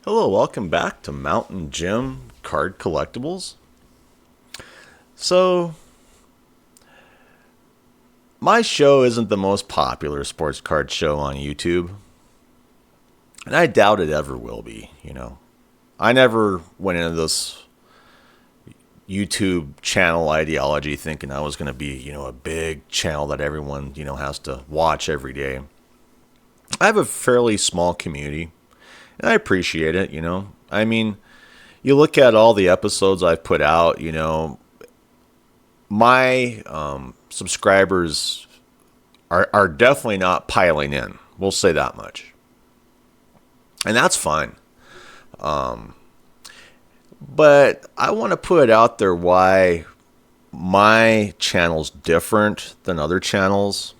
Hello, welcome back to Mountain Jim Card Collectibles. So, my show isn't the most popular sports card show on YouTube, and I doubt it ever will be. I never went into this YouTube channel ideology thinking I was going to be, a big channel that everyone, has to watch every day. I have a fairly small community, and I appreciate it. I mean, you look at all the episodes I've put out, my subscribers are definitely not piling in. We'll say that much. And that's fine. But I want to put out there why my channel's different than other channels.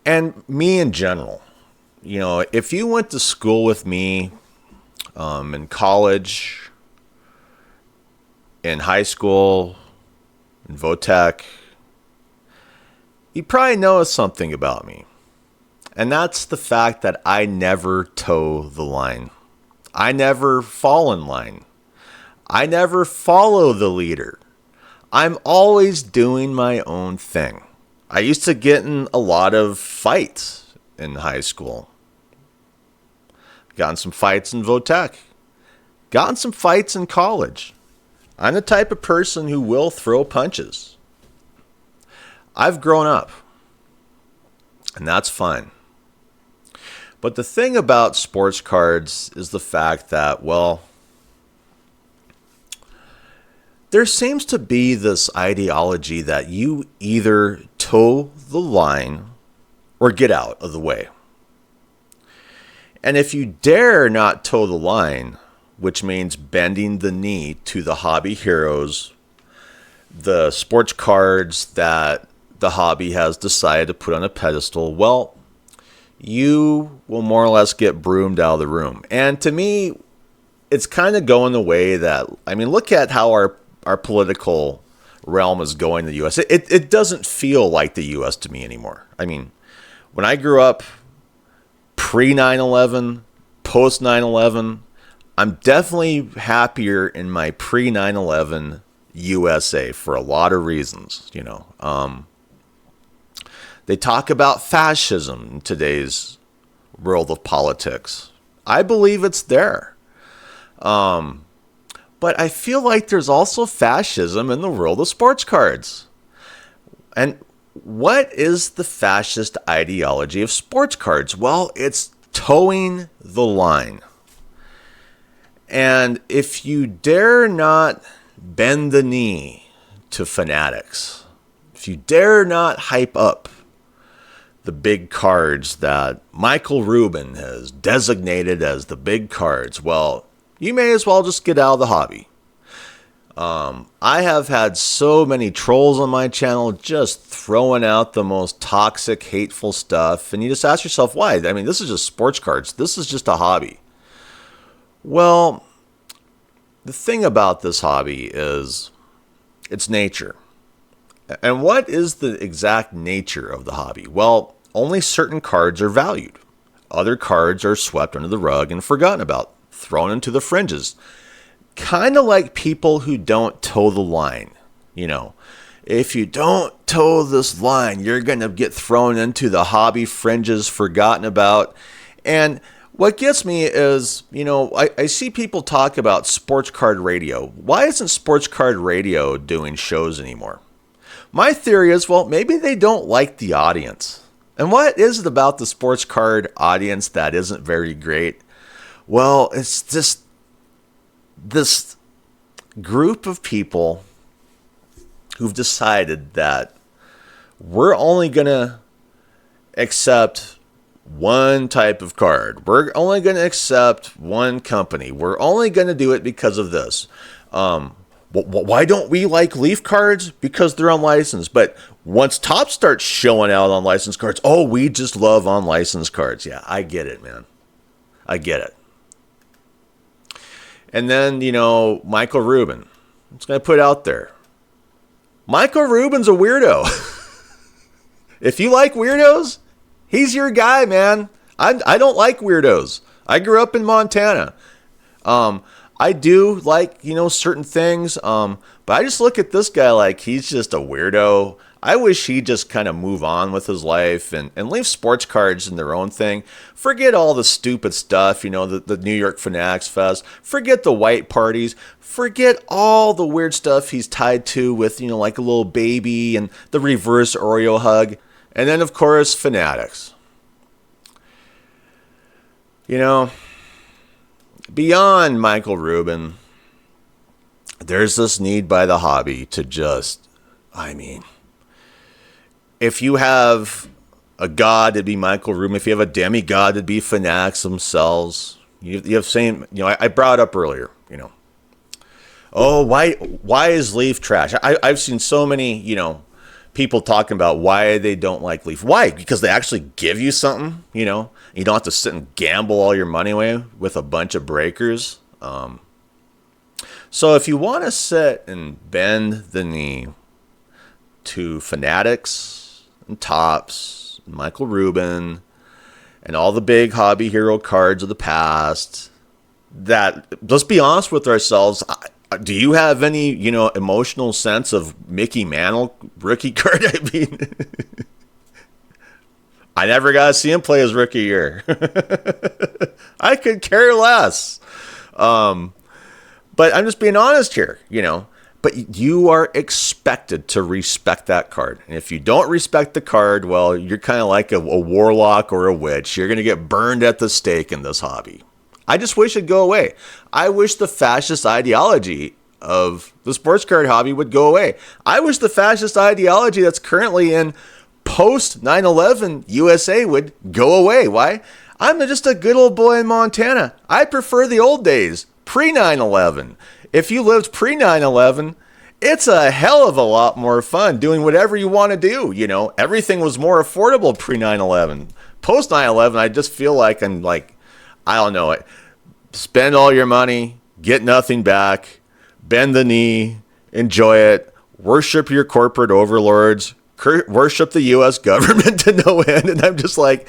And me in general. If you went to school with me in college, in high school, in Votech, you probably know something about me. And that's the fact that I never toe the line. I never fall in line. I never follow the leader. I'm always doing my own thing. I used to get in a lot of fights in high school. Got in some fights in Votech. Got in some fights in college. I'm the type of person who will throw punches. I've grown up. And that's fine. But the thing about sports cards is the fact that, there seems to be this ideology that you either toe the line or get out of the way. And if you dare not toe the line, which means bending the knee to the hobby heroes, the sports cards that the hobby has decided to put on a pedestal, you will more or less get broomed out of the room. And to me, it's kind of going the way that, look at how our political realm is going in the U.S. It doesn't feel like the U.S. to me anymore. When I grew up, pre 9/11, post 9/11, I'm definitely happier in my pre 9/11 USA for a lot of reasons. They talk about fascism in today's world of politics. I believe it's there. But I feel like there's also fascism in the world of sports cards. And what is the fascist ideology of sports cards? Well, it's towing the line. And if you dare not bend the knee to fanatics, if you dare not hype up the big cards that Michael Rubin has designated as the big cards, you may as well just get out of the hobby. I have had so many trolls on my channel just throwing out the most toxic, hateful stuff. And you just ask yourself, why? This is just sports cards. This is just a hobby. Well, the thing about this hobby is its nature. And what is the exact nature of the hobby? Well, only certain cards are valued. Other cards are swept under the rug and forgotten about, thrown into the fringes. Kind of like people who don't toe the line. If you don't toe this line, you're going to get thrown into the hobby fringes, forgotten about. And what gets me is, I see people talk about sports card radio. Why isn't sports card radio doing shows anymore? My theory is, maybe they don't like the audience. And what is it about the sports card audience that isn't very great? Well, it's just this group of people who've decided that we're only going to accept one type of card. We're only going to accept one company. We're only going to do it because of this. Why don't we like Leaf cards? Because they're unlicensed. But once Top starts showing out unlicensed cards, we just love unlicensed cards. Yeah, I get it, man. I get it. And then, Michael Rubin. I'm just going to put it out there. Michael Rubin's a weirdo. If you like weirdos, he's your guy, man. I don't like weirdos. I grew up in Montana. I do like, certain things, but I just look at this guy like he's just a weirdo. I wish he'd just kind of move on with his life and leave sports cards in their own thing. Forget all the stupid stuff, the New York Fanatics Fest. Forget the white parties. Forget all the weird stuff he's tied to with, like a little baby and the reverse Oreo hug. And then, of course, Fanatics. Beyond Michael Rubin, there's this need by the hobby to just, if you have a god, it'd be Michael Rubin. If you have a demigod, it'd be Fanatics themselves. You have same, I brought up earlier, why is Leaf trash? I've seen so many, people talking about why they don't like Leaf. Why? Because they actually give you something, you don't have to sit and gamble all your money away with a bunch of breakers. So if you want to sit and bend the knee to Fanatics and Topps, Michael Rubin, and all the big hobby hero cards of the past, that, let's be honest with ourselves, do you have any, emotional sense of Mickey Mantle rookie card? I never got to see him play his rookie year. I could care less. But I'm just being honest here, But you are expected to respect that card. And if you don't respect the card, well, you're kind of like a warlock or a witch. You're going to get burned at the stake in this hobby. I just wish it'd go away. I wish the fascist ideology of the sports card hobby would go away. I wish the fascist ideology that's currently in post 9/11 USA would go away. Why? I'm just a good old boy in Montana. I prefer the old days, pre 9/11. If you lived pre 9/11, it's a hell of a lot more fun doing whatever you want to do. Everything was more affordable pre 9/11. Post 9/11, I just feel like I don't know it. Spend all your money, get nothing back, bend the knee, enjoy it, worship your corporate overlords, worship the U.S. government to no end. And I'm just like,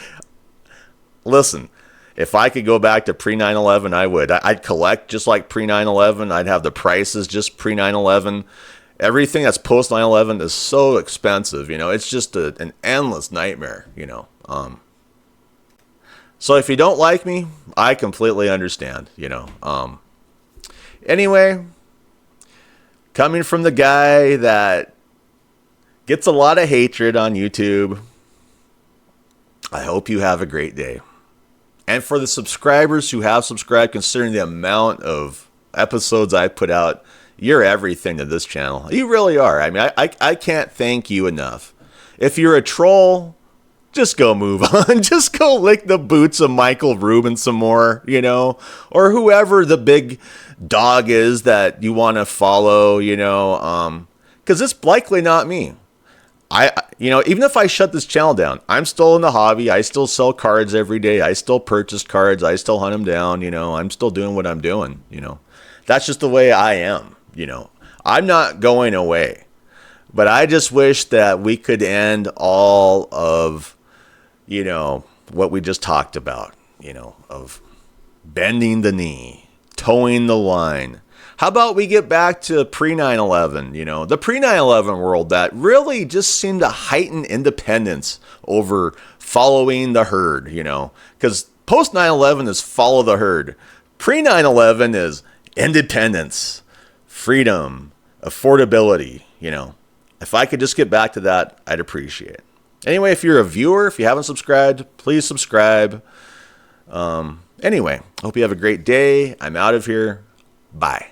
listen, if I could go back to pre 9/11, I would. I'd collect just like pre 9/11. I'd have the prices just pre 9/11. Everything that's post 9/11 is so expensive. It's just an endless nightmare. So if you don't like me, I completely understand, Anyway, coming from the guy that gets a lot of hatred on YouTube, I hope you have a great day. And for the subscribers who have subscribed, considering the amount of episodes I put out, you're everything to this channel. You really are. I can't thank you enough. If you're a troll, just go move on. Just go lick the boots of Michael Rubin some more, or whoever the big dog is that you want to follow, because it's likely not me. Even if I shut this channel down, I'm still in the hobby. I still sell cards every day. I still purchase cards. I still hunt them down. I'm still doing what I'm doing. That's just the way I am. I'm not going away, but I just wish that we could end all of what we just talked about, of bending the knee, towing the line. How about we get back to pre 9/11, the pre 9/11 world that really just seemed to heighten independence over following the herd, because post 9/11 is follow the herd. Pre 9/11 is independence, freedom, affordability, If I could just get back to that, I'd appreciate it. Anyway, if you're a viewer, if you haven't subscribed, please subscribe. Anyway, hope you have a great day. I'm out of here. Bye.